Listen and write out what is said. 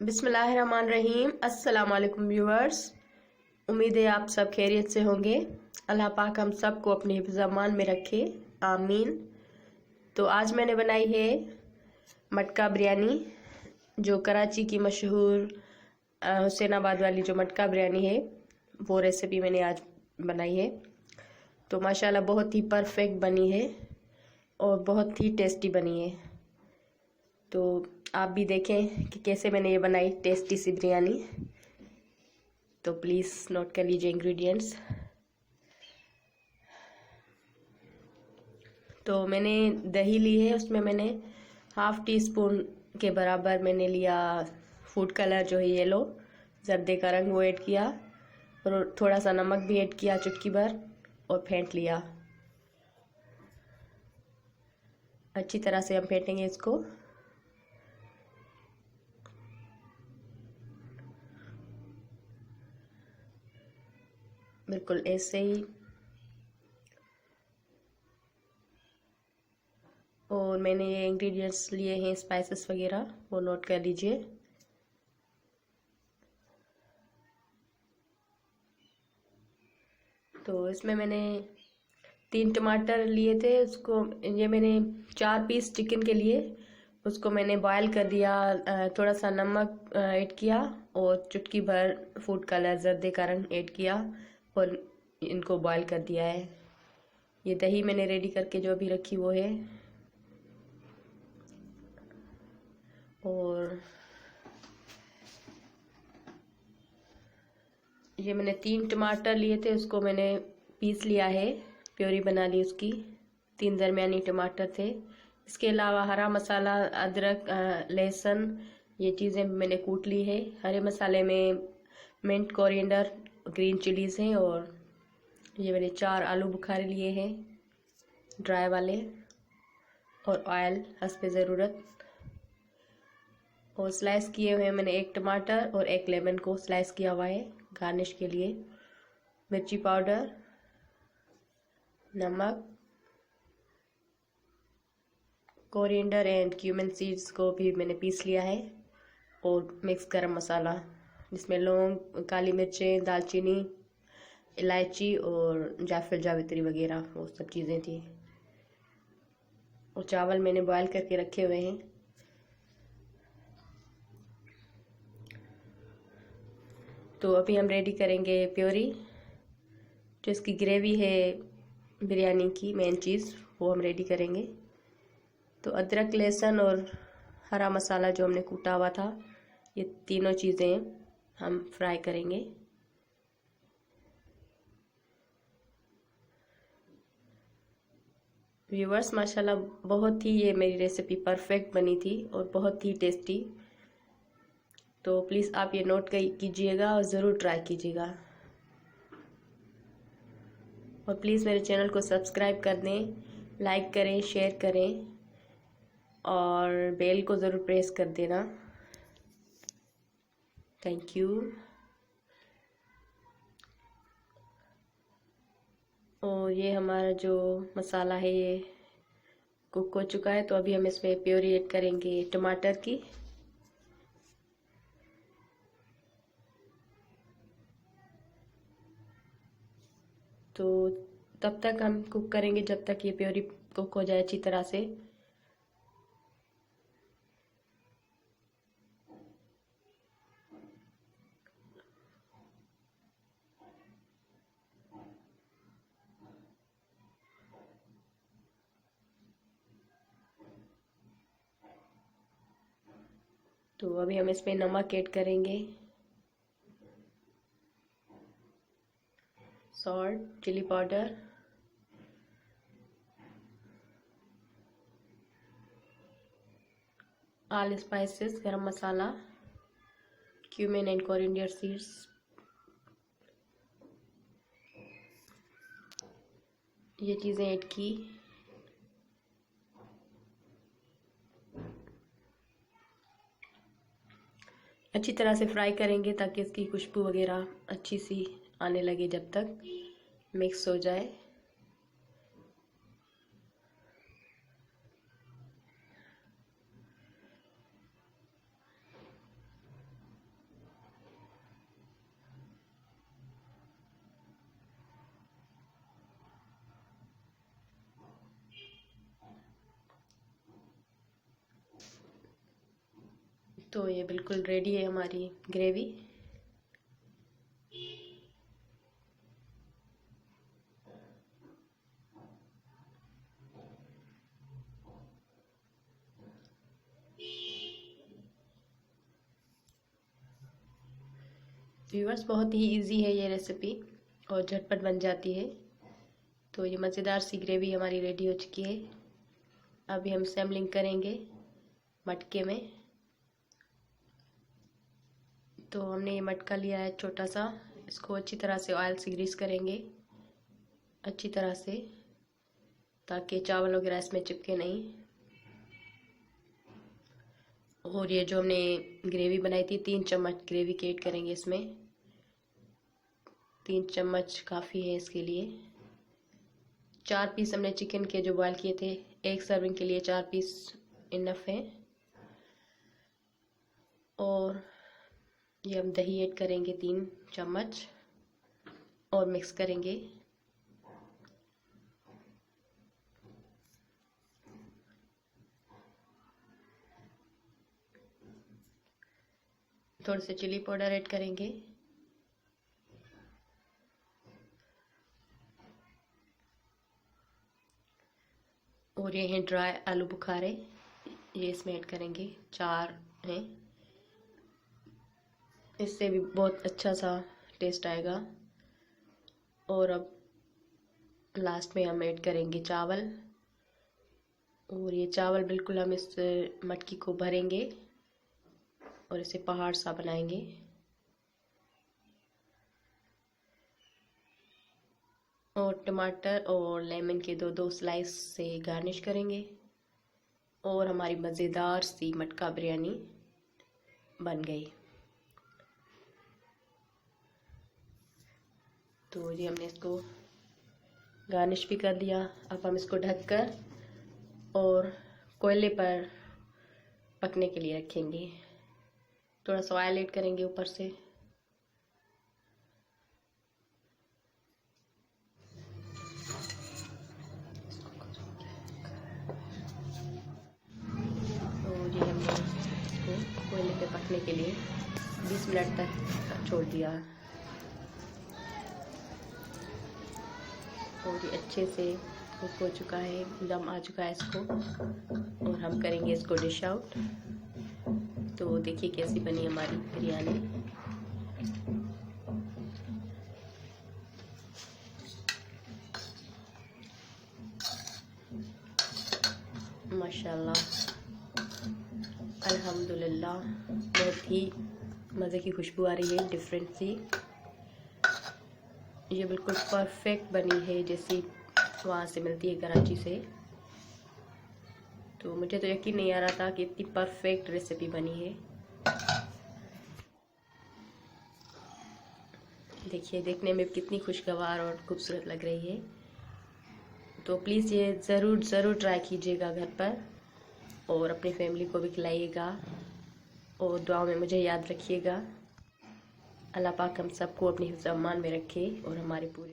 बिस्मिल्लाहिर्रहमानिर्रहीम। अस्सलाम वालेकुम व्यूअर्स। उम्मीद है आप सब खैरियत से होंगे। अल्लाह पाक हम सब को अपने हिफ्ज़ अमान में रखे, आमीन। तो आज मैंने बनाई है मटका बिरयानी, जो कराची की मशहूर हुसैनाबाद वाली जो मटका बिरयानी है, वो रेसिपी मैंने आज बनाई है। तो माशाल्लाह बहुत ही परफेक्ट बनी है और बहुत ही टेस्टी बनी है। तो आप भी देखें कि कैसे मैंने ये बनाई टेस्टी सी बिरयानी। तो प्लीज़ नोट कर लीजिए इंग्रेडिएंट्स। तो मैंने दही ली है, उसमें मैंने हाफ़ टी स्पून के बराबर मैंने लिया फूड कलर जो है येलो, जर्दे का रंग, वो ऐड किया और थोड़ा सा नमक भी ऐड किया, चुटकी भर, और फेंट लिया। अच्छी तरह से हम फेंटेंगे इसको। बिल्कुल ऐसे ही। और मैंने ये इंग्रेडिएंट्स लिए हैं स्पाइसेस वगैरह, वो नोट कर लीजिए। तो इसमें मैंने 3 टमाटर लिए थे, उसको ये मैंने 4 पीस चिकन के लिए उसको मैंने बॉयल कर दिया। थोड़ा सा नमक ऐड किया और चुटकी भर फूड कलर जर्दे का रंग ऐड किया और इनको बॉयल कर दिया है। ये दही मैंने रेडी करके जो अभी रखी वो है। और ये मैंने 3 टमाटर लिए थे, उसको मैंने पीस लिया है, प्योरी बना ली उसकी। 3 दरमियानी टमाटर थे। इसके अलावा हरा मसाला, अदरक, लहसुन, ये चीज़ें मैंने कूट ली है। हरे मसाले में मिंट, कोरिएंडर, ग्रीन चिलीज़ हैं। और ये मैंने 4 आलू बुखारे लिए हैं, ड्राई वाले। और ऑयल हस्बे ज़रूरत। और स्लाइस किए हुए मैंने 1 टमाटर और 1 लेमन को स्लाइस किया हुआ है गार्निश के लिए। मिर्ची पाउडर, नमक, कोरिएंडर एंड क्यूमिन सीड्स को भी मैंने पीस लिया है। और मिक्स गरम मसाला, जिसमें लौंग, काली मिर्चें, दालचीनी, इलायची और जायफल जावित्री वगैरह वो सब चीज़ें थी। और चावल मैंने बॉयल करके रखे हुए हैं। तो अभी हम रेडी करेंगे प्योरी, जो इसकी ग्रेवी है बिरयानी की मेन चीज़, वो हम रेडी करेंगे। तो अदरक, लहसुन और हरा मसाला जो हमने कूटा हुआ था, ये तीनों चीज़ें हम फ्राई करेंगे। व्यूवर्स, माशाल्लाह बहुत ही ये मेरी रेसिपी परफेक्ट बनी थी और बहुत ही टेस्टी। तो प्लीज़ आप ये नोट कीजिएगा और ज़रूर ट्राई कीजिएगा। और प्लीज़ मेरे चैनल को सब्सक्राइब कर दें, लाइक करें, शेयर करें और बेल को ज़रूर प्रेस कर देना। Thank you. और ये हमारा जो मसाला है ये कुक हो चुका है। तो अभी हम इसमें प्योरी ऐड करेंगे टमाटर की। तो तब तक हम कुक करेंगे जब तक ये प्योरी कुक हो जाए अच्छी तरह से। तो अभी हम इसमें नमक ऐड करेंगे, salt, chili powder, all spices, garam masala, cumin and coriander seeds, ये चीज़ें ऐड की। अच्छी तरह से फ्राई करेंगे ताकि इसकी खुशबू वगैरह अच्छी सी आने लगे, जब तक मिक्स हो जाए। तो ये बिल्कुल रेडी है हमारी ग्रेवी। व्यूअर्स, बहुत ही इजी है ये रेसिपी और झटपट बन जाती है। तो ये मज़ेदार सी ग्रेवी हमारी रेडी हो चुकी है। अभी हम सैम्पलिंग करेंगे मटके में। तो हमने ये मटका लिया है छोटा सा, इसको अच्छी तरह से ऑयल से ग्रीस करेंगे अच्छी तरह से, ताकि चावल वगैरह इसमें चिपके नहीं। और ये जो हमने ग्रेवी बनाई थी, 3 चम्मच ग्रेवी के ऐड करेंगे इसमें। 3 चम्मच काफ़ी है इसके लिए। 4 पीस हमने चिकन के जो बॉयल किए थे, एक सर्विंग के लिए 4 पीस इनफ है। और ये हम दही ऐड करेंगे 3 चम्मच और मिक्स करेंगे। थोड़े से चिली पाउडर ऐड करेंगे। और ये हैं ड्राई आलू बुखारे, ये इसमें ऐड करेंगे, 4 हैं। इससे भी बहुत अच्छा सा टेस्ट आएगा। और अब लास्ट में हम ऐड करेंगे चावल। और ये चावल बिल्कुल हम इस मटकी को भरेंगे और इसे पहाड़ सा बनाएंगे। और टमाटर और लेमन के 2 स्लाइस से गार्निश करेंगे। और हमारी मज़ेदार सी मटका बिरयानी बन गई। तो ये हमने इसको गार्निश भी कर दिया। अब हम इसको ढककर और कोयले पर पकने के लिए रखेंगे। थोड़ा सा ऑयल ऐड करेंगे ऊपर से। और ये हमने इसको कोयले पे पकने के लिए 20 मिनट तक छोड़ दिया। और ये अच्छे से कुक हो चुका है, दम आ चुका है इसको। और हम करेंगे इसको डिश आउट। तो देखिए कैसी बनी हमारी बिरयानी। माशाल्लाह, अल्हम्दुलिल्लाह, बहुत ही मज़े की खुशबू आ रही है, डिफरेंट सी। ये बिल्कुल परफेक्ट बनी है जैसी वहाँ से मिलती है, कराची से। तो मुझे तो यकीन नहीं आ रहा था कि इतनी परफेक्ट रेसिपी बनी है। देखिए देखने में कितनी खुशगवार और खूबसूरत लग रही है। तो प्लीज़ ये ज़रूर ट्राई कीजिएगा घर पर और अपनी फैमिली को भी खिलाइएगा। और दुआ में मुझे याद रखिएगा। अल्लाह पाक हम सबको अपनी हिफ्ज़-ए-अमान में रखे और हमारे पूरे